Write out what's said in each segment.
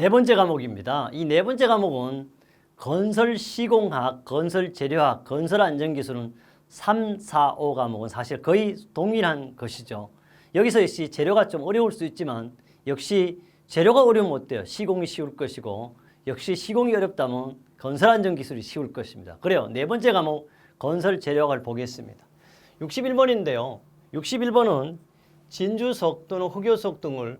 네 번째 과목입니다. 이 네 번째 과목은 건설 시공학, 건설 재료학, 건설 안전기술은 3, 4, 5 과목은 사실 거의 동일한 것이죠. 여기서 역시 재료가 좀 어려울 수 있지만 역시 재료가 어려우면 어때요? 시공이 쉬울 것이고 역시 시공이 어렵다면 건설 안전기술이 쉬울 것입니다. 그래요. 네 번째 과목 건설 재료학을 보겠습니다. 61번인데요. 61번은 진주석 또는 흑요석 등을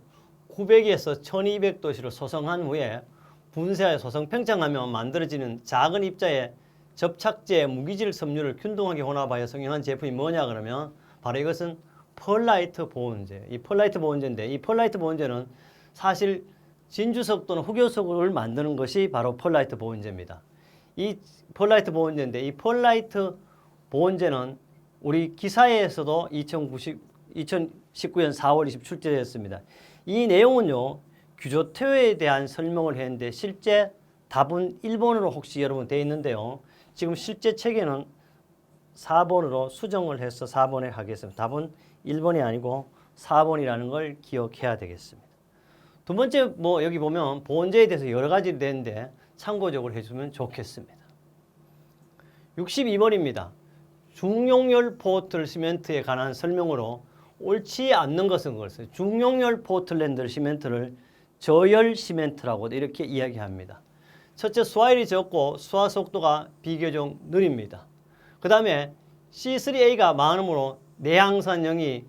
900에서 1200도씨로 소성한 후에 분쇄하여 소성 팽창하며 만들어지는 작은 입자의 접착제 무기질 섬유를 균등하게 혼합하여 성형한 제품이 뭐냐 그러면 바로 이것은 펄라이트 보온제. 이 펄라이트 보온제인데 이 펄라이트 보온제는 사실 진주석 또는 흑요석을 만드는 것이 바로 펄라이트 보온제입니다. 이 펄라이트 보온제인데 이 펄라이트 보온제는 우리 기사에서도 2019년 4월 20일 출제되었습니다. 이 내용은요, 규조토에 대한 설명을 했는데 실제 답은 1번으로 혹시 여러분 되어 있는데요. 지금 실제 책에는 4번으로 수정을 해서 4번에 하겠습니다. 답은 1번이 아니고 4번이라는 걸 기억해야 되겠습니다. 두 번째 여기 보면 보온제에 대해서 여러 가지 되는데 참고적으로 해주면 좋겠습니다. 62번입니다. 중용열 포틀 시멘트에 관한 설명으로 옳지 않는 것은 그것을 중용열 포틀랜드 시멘트를 저열 시멘트라고 이렇게 이야기합니다. 첫째, 수화율이 적고 수화 속도가 비교적 느립니다. 그 다음에 C3A가 많으므로 내항산형이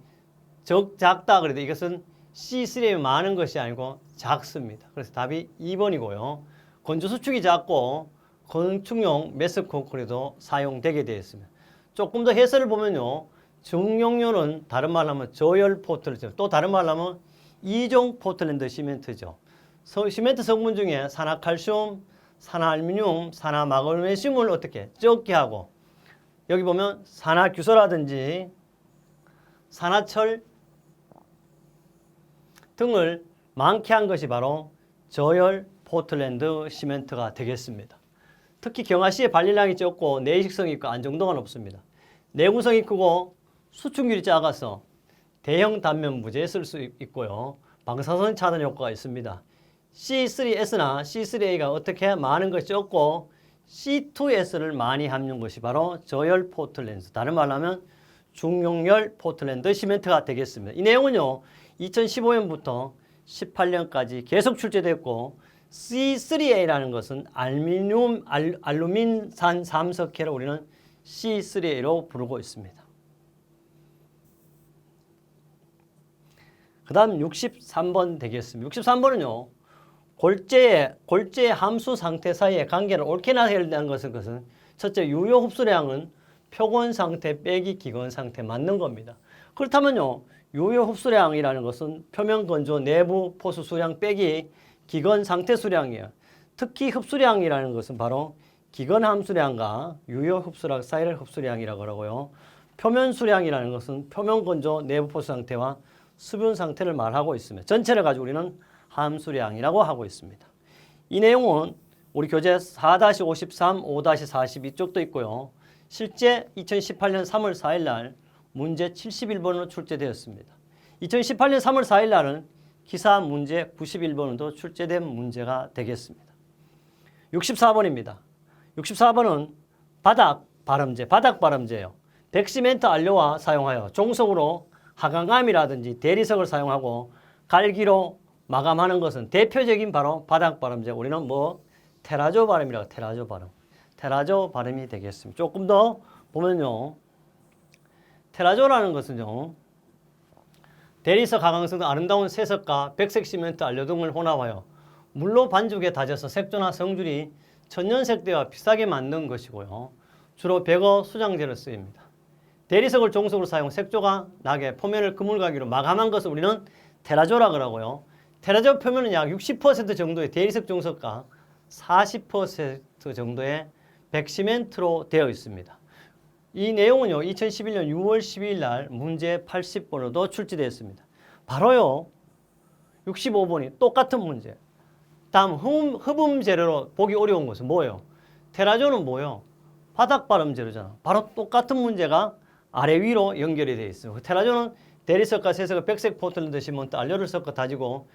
작다 그래도 이것은 C3A 많은 것이 아니고 작습니다. 그래서 답이 2번이고요. 건조 수축이 작고 건축용 매스 콘크리트도 사용되게 되어 있습니다. 조금 더 해설을 보면요. 중용열은 다른 말로 하면 저열 포틀랜드, 또 다른 말로 하면 이종 포틀랜드 시멘트죠. 시멘트 성분 중에 산화칼슘, 산화알루미늄, 산화마그네슘을 어떻게 적게 하고 여기 보면 산화규소라든지 산화철 등을 많게 한 것이 바로 저열 포틀랜드 시멘트가 되겠습니다. 특히 경화시의 발열량이 적고 내식성이 있고 안정도가 높습니다. 내구성이 크고 수축률이 작아서 대형 단면 부재에 쓸 수 있고요. 방사선 차단 효과가 있습니다. C3S나 C3A가 어떻게 많은 것이 적고 C2S를 많이 함유한 것이 바로 저열 포틀랜드, 다른 말로 하면 중용열 포틀랜드 시멘트가 되겠습니다. 이 내용은요. 2015년부터 18년까지 계속 출제됐고 C3A라는 것은 알루민산 삼석회를 우리는 C3A로 부르고 있습니다. 그 다음 63번 되겠습니다. 63번은요. 골재의 함수 상태 사이의 관계를 옳게 나타내는 것은 첫째, 유효 흡수량은 표건 상태 빼기 기건 상태 맞는 겁니다. 그렇다면요. 유효 흡수량이라는 것은 표면 건조 내부 포수 수량 빼기 기건 상태 수량이에요. 특히 흡수량이라는 것은 바로 기건 함수량과 유효 흡수량 사이의 흡수량이라고 하고요. 표면 수량이라는 것은 표면 건조 내부 포수 상태와 수분 상태를 말하고 있습니다. 전체를 가지고 우리는 함수량이라고 하고 있습니다. 이 내용은 우리 교재 4-53, 5-40 이쪽도 있고요. 실제 2018년 3월 4일 날 문제 71번으로 출제되었습니다. 2018년 3월 4일 날은 기사 문제 91번으로 출제된 문제가 되겠습니다. 64번입니다. 64번은 바닥 발음제예요. 백시멘트 안료와 사용하여 종속으로 하강암이라든지 대리석을 사용하고 갈기로 마감하는 것은 대표적인 바로 바닥 발음제. 우리는 테라조 발음이라고 테라조 발음이 되겠습니다. 조금 더 보면요. 테라조라는 것은요. 대리석 하강성 등 아름다운 새석과 백색 시멘트 안료 등을 혼합하여 물로 반죽에 다져서 색조나 성질이 천연색대와 비슷하게 만든 것이고요. 주로 백어 수장제로 쓰입니다. 대리석을 종속으로 사용 색조가 나게 표면을 그물가기로 마감한 것을 우리는 테라조라 그러고요. 테라조 표면은 약 60% 정도의 대리석 종석과 40% 정도의 백시멘트로 되어 있습니다. 이 내용은요. 2011년 6월 12일 날 문제 80번으로도 출제되었습니다. 바로요. 65번이 똑같은 문제. 다음 흡음 재료로 보기 어려운 것은 뭐예요? 테라조는 뭐예요? 바닥 발음 재료잖아. 바로 똑같은 문제가 아래 위로 연결이 되어 있어요. 테라조는 대리석과 새석을 백색 포틀랜드 시멘트 안료를 섞어 다지고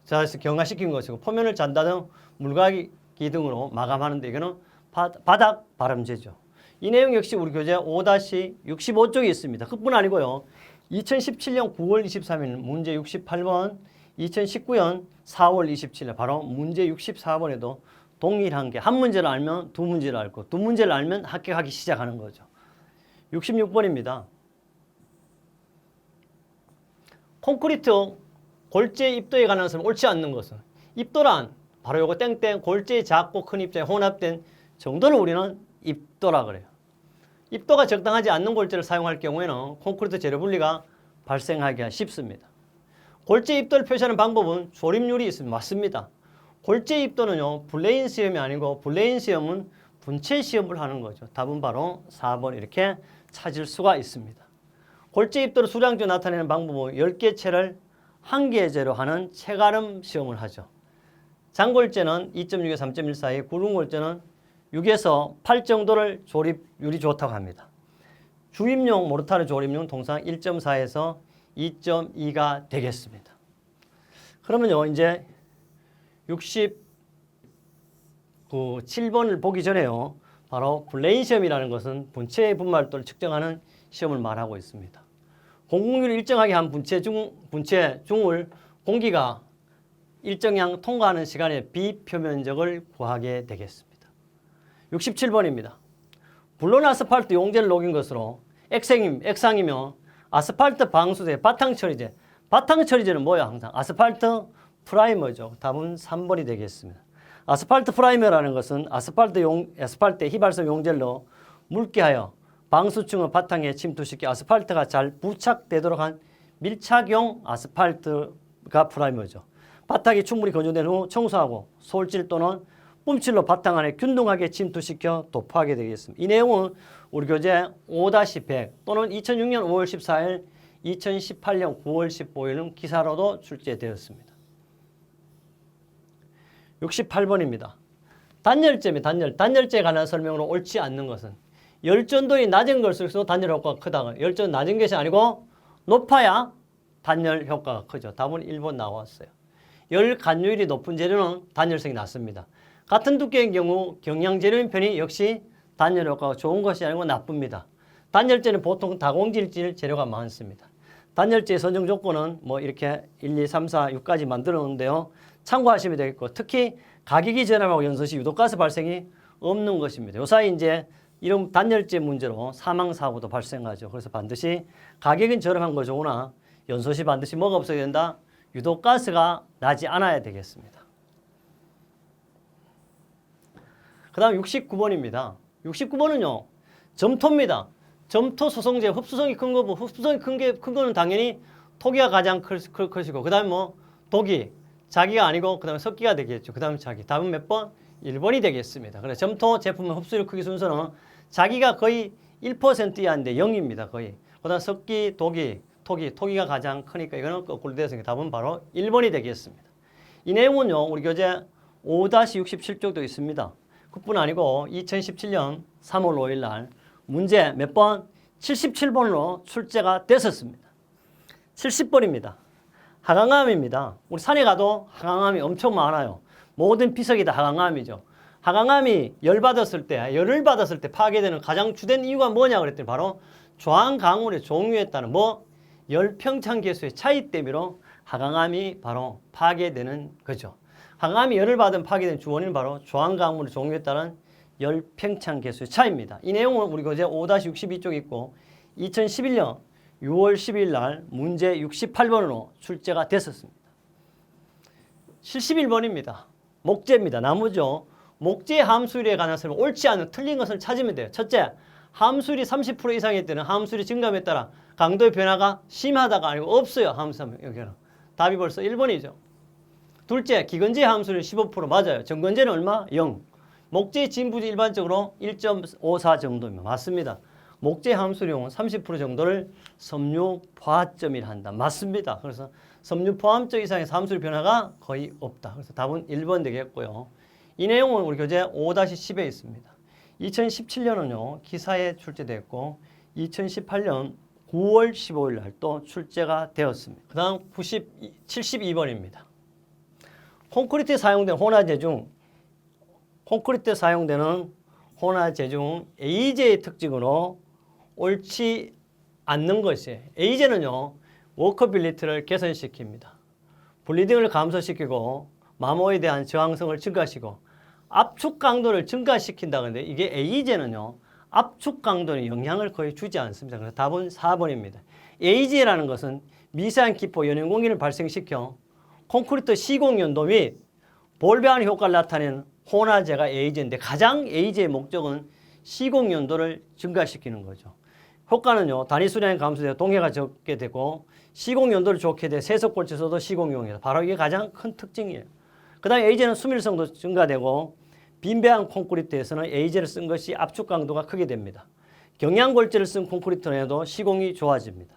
자에서 경화시킨 것이고 표면을 잔다등 물갈기 등으로 마감하는데 이거는 바닥 발음제죠. 이 내용 역시 우리 교재 5-65쪽에 있습니다. 그뿐 아니고요. 2017년 9월 23일 문제 68번, 2019년 4월 27일 바로 문제 64번에도 동일한 게 한 문제를 알면 두 문제를 알고 두 문제를 알면 합격하기 시작하는 거죠. 66번입니다. 콘크리트 골재 입도에 관한 것은 옳지 않는 것은 입도란 바로 요거 땡땡 골재의 작고 큰 입자에 혼합된 정도를 우리는 입도라 그래요. 입도가 적당하지 않는 골재를 사용할 경우에는 콘크리트 재료 분리가 발생하기가 쉽습니다. 골재 입도를 표시하는 방법은 조립률이 있습니다. 맞습니다. 골재 입도는요, 블레인 시험이 아니고 블레인 시험은 분체 시험을 하는 거죠. 답은 바로 4번 이렇게 찾을 수가 있습니다. 골재 입도를 수량적으로 나타내는 방법은 10개 채를 1개의 재로 하는 체가름 시험을 하죠. 장골재는 2.6에서 3.1 사이, 구름골재는 6에서 8 정도를 조립률이 좋다고 합니다. 주입용 모르타르 조립률은 통상 1.4에서 2.2가 되겠습니다. 그러면요, 이제 67번을 보기 전에요. 바로 블레인 시험이라는 것은 분체의 분말도를 측정하는 시험을 말하고 있습니다. 공공률을 일정하게 한 분체 중을 공기가 일정량 통과하는 시간의 비표면적을 구하게 되겠습니다. 67번입니다. 불론 아스팔트 용재를 녹인 것으로 액상이며 아스팔트 방수제, 바탕처리제. 바탕처리제는 뭐야 항상? 아스팔트 프라이머죠. 답은 3번이 되겠습니다. 아스팔트 프라이머라는 것은 아스팔트에 휘발성 용재를 넣어 묽게하여 방수층의 바탕에 침투시켜 아스팔트가 잘 부착되도록 한 밀착용 아스팔트가 프라이머죠. 바닥이 충분히 건조된 후 청소하고 솔질 또는 뿜칠로 바탕 안에 균등하게 침투시켜 도포하게 되겠습니다. 이 내용은 우리 교재 5-100 또는 2006년 5월 14일, 2018년 9월 15일은 기사로도 출제되었습니다. 68번입니다. 단열재에 관한 설명으로 옳지 않는 것은 열전도의 낮은 걸수록 단열 효과가 크다. 열전 낮은 것이 아니고 높아야 단열 효과가 크죠. 답은 1번 나왔어요. 열 간유율이 높은 재료는 단열성이 낮습니다. 같은 두께인 경우 경량 재료인 편이 역시 단열 효과가 좋은 것이 아니고 나쁩니다. 단열재는 보통 다공질질 재료가 많습니다. 단열재의 선정 조건은 뭐 이렇게 1, 2, 3, 4, 6까지 만들어 놓는데요. 참고하시면 되겠고 특히 가격이 저렴하고 연소시 유독가스 발생이 없는 것입니다. 요사이 이제 이런 단열재 문제로 사망사고도 발생하죠. 그래서 반드시 가격은 저렴한 거 좋으나 연소시 반드시 뭐가 없어야 된다? 유독가스가 나지 않아야 되겠습니다. 그 다음 69번입니다. 69번은요. 점토입니다. 점토 수성제 흡수성이 큰 거고 흡수성이 큰 거는 당연히 토기가 가장 클 것이고 그 다음에 뭐 독이 자기가 아니고 그 다음에 석기가 되겠죠. 그 다음에 자기. 답은 몇 번? 1번이 되겠습니다. 그래서 점토 제품의 흡수율 크기 순서는 자기가 거의 1% 이하인데 0입니다. 거의. 그 다음 석기, 토기가 가장 크니까 이거는 거꾸로 되어서 답은 바로 1번이 되겠습니다. 이 내용은요. 우리 교재 5-67쪽도 있습니다. 그뿐 아니고 2017년 3월 5일 날 문제 몇 번? 77번으로 출제가 됐었습니다. 70번입니다. 하강암입니다. 우리 산에 가도 하강암이 엄청 많아요. 모든 피석이 다 하강암이죠. 하강암이 열을 받았을 때 파괴되는 가장 주된 이유가 뭐냐 그랬더니 바로 조항 강물의 종류에 따른 열평창 계수의 차이 때문에 하강암이 바로 파괴되는 거죠. 하강암이 열을 받은 파괴된 주원인은 바로 조항 강물의 종류에 따른 열평창 계수의 차이입니다. 이 내용은 우리 교재 5-62쪽 있고 2011년 6월 10일 날 문제 68번으로 출제가 됐었습니다. 71번입니다. 목재입니다. 나무죠. 목재 함수율에 관한 설명 옳지 않은 틀린 것을 찾으면 돼요. 첫째, 함수율이 30% 이상일 때는 함수율이 증감에 따라 강도의 변화가 심하다가 아니고 없어요. 함수하면 여기는. 답이 벌써 1번이죠. 둘째, 기건재 함수율 15% 맞아요. 정건재는 얼마? 0. 목재의 진부지 일반적으로 1.54 정도입니다. 맞습니다. 목재 함수량은 30% 정도를 섬유 포화점이라 한다. 맞습니다. 그래서 섬유 포함점 이상에서 함수율 변화가 거의 없다. 그래서 답은 1번 되겠고요. 이 내용은 우리 교재 5-10에 있습니다. 2017년은요. 기사에 출제됐고 2018년 9월 15일 날 또 출제가 되었습니다. 그 다음 72번입니다. 콘크리트에 사용된 혼화제 중 콘크리트에 사용되는 혼화제 중 A제의 특징으로 옳지 않는 것이 A제는요. 워커빌리티를 개선시킵니다. 블리딩을 감소시키고 마모에 대한 저항성을 증가시키고 압축 강도를 증가시킨다는데 이게 A제는요. 압축 강도에 영향을 거의 주지 않습니다. 그래서 답은 4번입니다. A제라는 것은 미세한 기포 연행공기를 발생시켜 콘크리트 시공연도 및 볼베한 효과를 나타내는 혼화제가 A제인데 가장 A제의 목적은 시공연도를 증가시키는 거죠. 효과는요. 단위 수량이 감소되어 동해가 적게 되고 시공연도를 좋게 돼 세석골재소도 시공용이다. 바로 이게 가장 큰 특징이에요. 그 다음에 A제는 수밀성도 증가되고 빈배한 콘크리트에서는 A제를 쓴 것이 압축 강도가 크게 됩니다. 경량골재를 쓴 콘크리트에도 시공이 좋아집니다.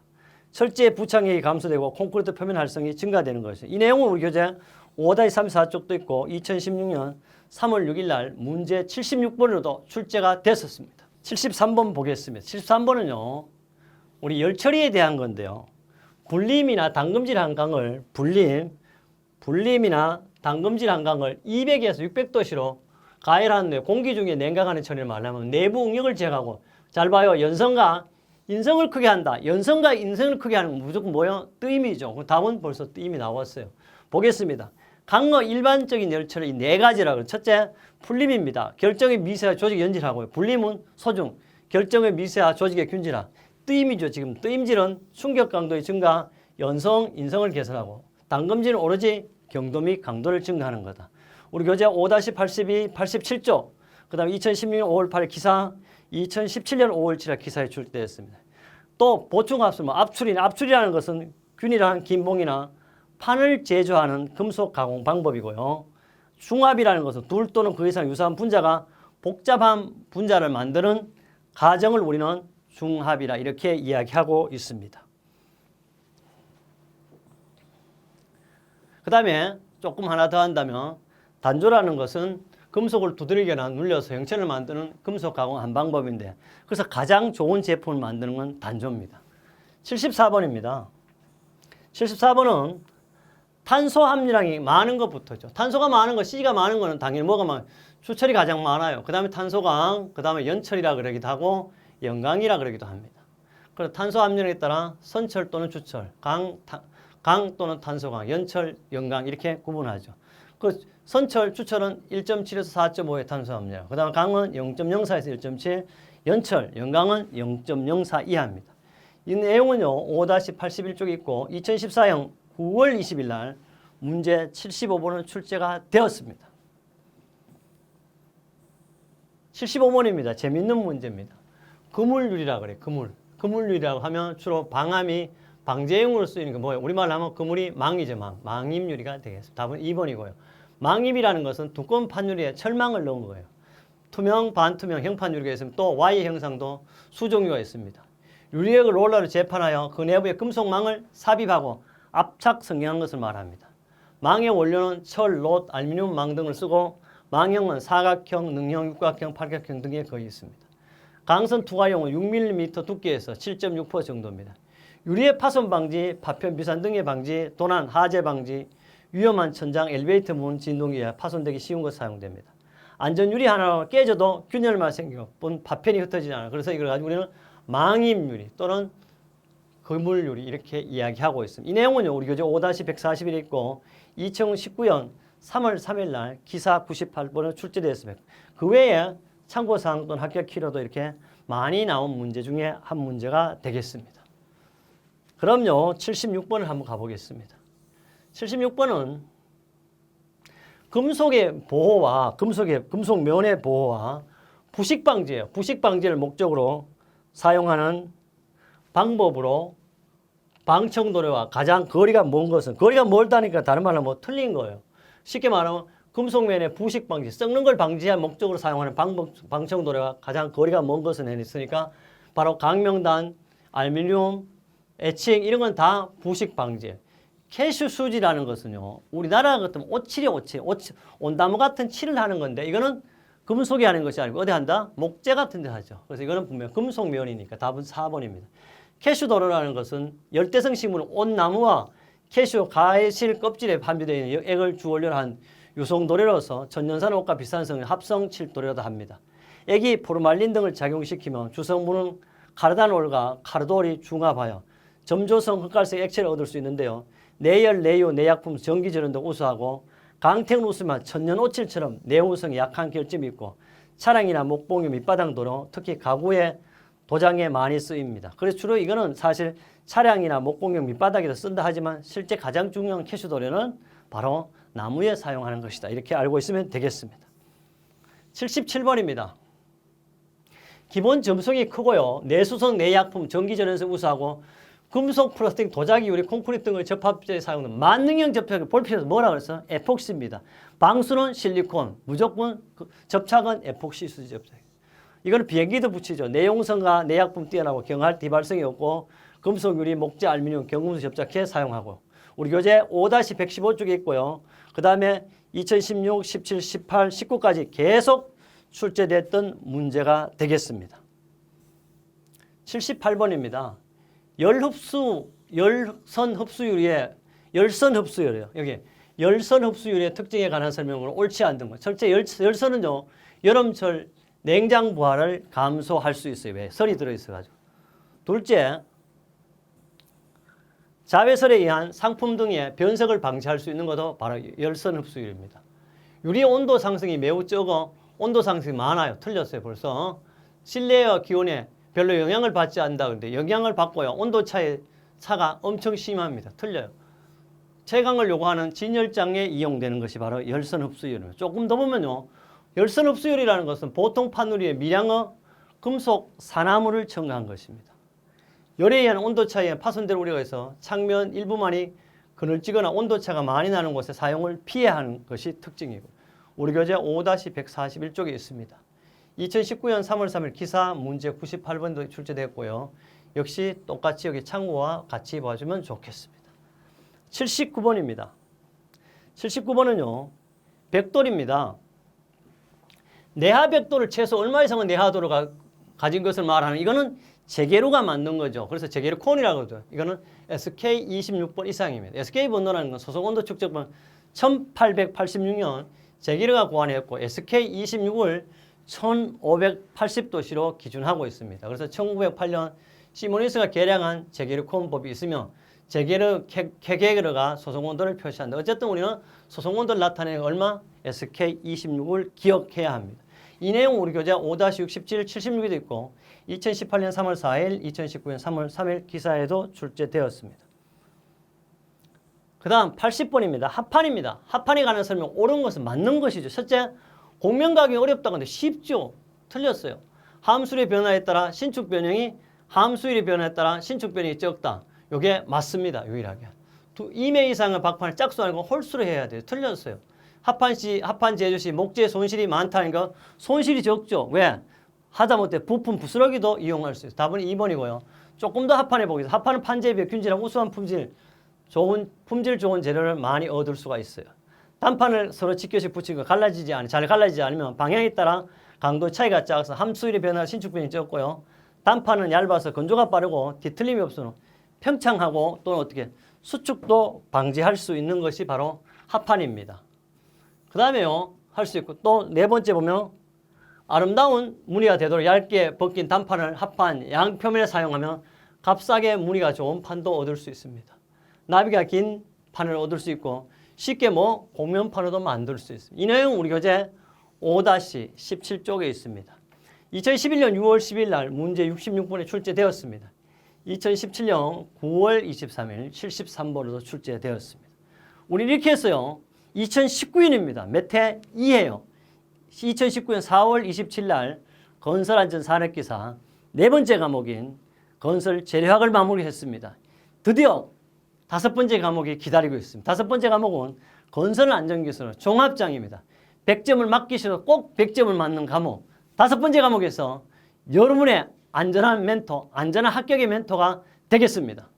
철제의 부착력이 감소되고 콘크리트 표면 활성이 증가되는 것이죠. 이 내용은 우리 교재 5-34쪽도 있고 2016년 3월 6일 날 문제 76번으로도 출제가 됐었습니다. 73번 보겠습니다. 73번은요. 우리 열처리에 대한 건데요. 불림이나 담금질 한강을 불림이나 담금질 한강을 200에서 600도씨로 가열하는 데 공기 중에 냉각하는 처리를 말하면 내부 응력을 제거하고 잘 봐요. 연성과 인성을 크게 한다. 연성과 인성을 크게 하는 건 무조건 뭐예요? 뜨임이죠. 답은 벌써 뜨임이 나왔어요. 보겠습니다. 강로 일반적인 열처리 이 네 가지라고. 첫째, 풀림입니다. 결정의 미세와 조직의 연질하고요. 불림은 소중, 결정의 미세와 조직의 균질화. 뜨임이죠. 지금 뜨임질은 충격 강도의 증가, 연성, 인성을 개선하고 담금질은 오로지 경도 및 강도를 증가하는 거다. 우리 교재 5-82, 87조, 그 다음에 2016년 5월 8일 기사, 2017년 5월 7일 기사에 출제했습니다. 또 보충합수, 압출이라는 것은 균일한 긴봉이나 판을 제조하는 금속 가공 방법이고요. 중합이라는 것은 둘 또는 그 이상 유사한 분자가 복잡한 분자를 만드는 과정을 우리는 중합이라 이렇게 이야기하고 있습니다. 그 다음에 조금 하나 더 한다면 단조라는 것은 금속을 두드리거나 눌려서 형체를 만드는 금속 가공 한 방법인데 그래서 가장 좋은 제품을 만드는 건 단조입니다. 74번입니다. 74번은 탄소 함유량이 많은 것부터죠. 탄소가 많은 거, C가 많은 거는 당연히 뭐가 많아요? 추철이 가장 많아요. 그 다음에 탄소강, 그 다음에 연철이라 그러기도 하고 연강이라 그러기도 합니다. 그래서 탄소 함유량에 따라 선철 또는 추철, 강 또는 탄소강, 연철, 연강 이렇게 구분하죠. 그 선철, 추철은 1.7에서 4.5의 탄소 함유량, 그 다음에 강은 0.04에서 1.7, 연철, 연강은 0.04 이하입니다. 이 내용은요 5-81쪽에 있고 2014년 9월 20일 날 문제 75번은 출제가 되었습니다. 75번입니다. 재밌는 문제입니다. 그물유리라 그래요. 그물유리라고 하면 주로 방함이 방제용으로 쓰이는 게 뭐예요? 우리말로 하면 그물이 망이죠. 망임유리가 되겠습니다. 답은 2번이고요. 망임이라는 것은 두꺼운 판유리에 철망을 넣은 거예요. 투명, 반투명, 형판유리가 있으면 또 Y의 형상도 수종류가 있습니다. 유리액을 롤러로 재판하여 그 내부에 금속망을 삽입하고 압착 성형한 것을 말합니다. 망의 원료는 철, 롯, 알루미늄 망 등을 쓰고 망형은 사각형, 능형, 육각형, 팔각형 등에 거의 있습니다. 강선 투과용은 6mm 두께에서 7.6% 정도입니다. 유리의 파손 방지, 파편 비산 등의 방지, 도난, 하재 방지, 위험한 천장, 엘리베이터 문, 진동기에 파손되기 쉬운 것 사용됩니다. 안전유리 하나 깨져도 균열만 생기고 파편이 흩어지지 않아요. 그래서 이걸 가지고 우리는 망임유리 또는 그물유리 이렇게 이야기하고 있습니다. 이 내용은요 우리 교재 5-141에 있고 2019년 3월 3일 날 기사 98번에 출제되었습니다. 그 외에 참고사항 또는 합격 키로도 이렇게 많이 나온 문제 중에 한 문제가 되겠습니다. 그럼요 76번을 한번 가보겠습니다. 76번은 금속의 보호와 금속면의 보호와 부식 방지예요. 부식 방지를 목적으로 사용하는 방법으로 방청도로와 가장 거리가 먼 것은 거리가 멀다니까 다른 말로 뭐 틀린 거예요. 쉽게 말하면 금속면의 부식 방지, 썩는 걸 방지할 목적으로 사용하는 방청도로와 가장 거리가 먼 것은 했으니까 바로 강명단, 알루미늄, 에칭 이런 건 다 부식 방지예요. 캐슈 수지라는 것은요. 우리나라 같으면 오칠이에요. 온나무 같은 칠을 하는 건데 이거는 금속이 하는 것이 아니고 어디 한다? 목재 같은 데 하죠. 그래서 이거는 분명 금속면이니까 답은 4번입니다. 캐슈도로라는 것은 열대성 식물 온나무와 캐시오 과실 껍질에 함유되어 있는 액을 주원료로 한 유성도료로서 천연산 옷과 비싼 성의 합성 칠도료도 합니다. 액이 포르말린 등을 작용시키면 주성분은 카르다놀과 카르돌이 중합하여 점조성 흑갈색 액체를 얻을 수 있는데요. 내열, 내유, 내약품, 전기전원 등 우수하고 강택은 우수만 천연오칠처럼 내우성이 약한 결점이 있고 차량이나 목봉유, 밑바닥 도로, 특히 가구의 도장에 많이 쓰입니다. 그래서 주로 이거는 사실 차량이나 목공용 밑바닥에서 쓴다 하지만 실제 가장 중요한 캐슈 도료는 바로 나무에 사용하는 것이다. 이렇게 알고 있으면 되겠습니다. 77번입니다. 기본 점성이 크고요. 내수성, 내약품, 전기전원성 우수하고 금속, 플라스틱, 도자기, 유리, 콘크리트 등을 접합제에 사용하는 만능형 접착을 볼필에서 뭐라고 해서 에폭시입니다. 방수는 실리콘, 무조건 접착은 에폭시 수지 접착. 이거는 비행기도 붙이죠. 내용성과 내약품 뛰어나고 경할 디발성이 없고 금속, 유리, 목재, 알루미늄, 경금속 접착해 사용하고 우리 교재 5-115쪽에 있고요. 그 다음에 2016, 17, 18, 19까지 계속 출제됐던 문제가 되겠습니다. 78번입니다. 열선 흡수율이에요. 여기 열선 흡수율의 특징에 관한 설명으로 옳지 않은 것. 첫째, 열선은요, 여름철 냉장 부하를 감소할 수 있어요. 왜? 설이 들어있어가지고. 둘째, 자외설에 의한 상품 등의 변색을 방지할 수 있는 것도 바로 열선 흡수율입니다. 유리 온도 상승이 매우 적어 온도 상승이 많아요. 틀렸어요. 벌써. 실내의 기온에 별로 영향을 받지 않는다. 근데 영향을 받고요. 온도 차가 엄청 심합니다. 틀려요. 채광을 요구하는 진열장에 이용되는 것이 바로 열선 흡수율입니다. 조금 더 보면요. 열선 흡수율이라는 것은 보통 판울 위에 미량의 금속 산화물을 첨가한 것입니다. 열에 의한 온도 차이에 파손될 우려가 있어 창면 일부만이 그늘지거나 온도차가 많이 나는 곳에 사용을 피해야 하는 것이 특징이고 우리 교재 5-141쪽에 있습니다. 2019년 3월 3일 기사 문제 98번도 출제됐고요. 역시 똑같이 여기 참고와 같이 봐주면 좋겠습니다. 79번입니다. 79번은요. 백돌입니다. 내하 백도를 최소 얼마 이상은 내하도로가 가진 것을 말하는 이거는 재계류가 만든 거죠. 그래서 재계류 콘이라고 하죠. 이거는 SK 26번 이상입니다. SK 번호라는 건 소속온도 측정번 1886년 재계류가 고안했고 SK 26을 1580도씨로 기준하고 있습니다. 그래서 1908년 시모니스가 개량한 재계류 콘법이 있으며 재계류 캐계류가 소속온도를 표시한다. 어쨌든 우리는 소속온도를 나타내는 얼마? SK 26을 기억해야 합니다. 이 내용 우리 교재 5-67, 76에도 있고 2018년 3월 4일, 2019년 3월 3일 기사에도 출제되었습니다. 그 다음 80번입니다. 합판입니다. 합판에 관한 설명 옳은 것은 맞는 것이죠. 첫째, 공명각이 어렵다고 하는데 쉽죠. 틀렸어요. 함수율의 변화에 따라 신축 변형이 함수율의 변화에 따라 신축 변형이 적다. 이게 맞습니다. 유일하게. 2매 이상의 박판을 짝수 아니고 홀수로 해야 돼요. 틀렸어요. 합판 제조 시 목재 손실이 많다는 거 손실이 적죠. 왜? 하다못해 부품 부스러기도 이용할 수 있어요. 답은 2번이고요. 조금 더 합판해 보겠습니다. 합판은 판재에 비해 균질하고 우수한 품질 좋은 재료를 많이 얻을 수가 있어요. 단판을 서로 직교식 붙이고 잘 갈라지지 않으면 방향에 따라 강도 차이가 작아서 함수율의 변화, 신축 변형이 적고요. 단판은 얇아서 건조가 빠르고 뒤틀림이 없으면 평창하고 또는 어떻게 수축도 방지할 수 있는 것이 바로 합판입니다. 그 다음에요. 할 수 있고 또 네 번째 보면 아름다운 무늬가 되도록 얇게 벗긴 단판을 합판 양표면에 사용하면 값싸게 무늬가 좋은 판도 얻을 수 있습니다. 나비가 긴 판을 얻을 수 있고 쉽게 공면판으로도 만들 수 있습니다. 이 내용 우리 교재 5-17쪽에 있습니다. 2011년 6월 10일 날 문제 66번에 출제되었습니다. 2017년 9월 23일 73번으로 출제되었습니다. 우리 이렇게 했어요. 2019년입니다. 몇 회? 2회요. 2019년 4월 27일 날 건설안전산업기사 네 번째 과목인 건설 재료학을 마무리했습니다. 드디어 다섯 번째 과목이 기다리고 있습니다. 다섯 번째 과목은 건설안전기술 종합장입니다. 100점을 맞기 싫어도 꼭 100점을 맞는 과목. 다섯 번째 과목에서 여러분의 안전한 멘토, 안전한 합격의 멘토가 되겠습니다.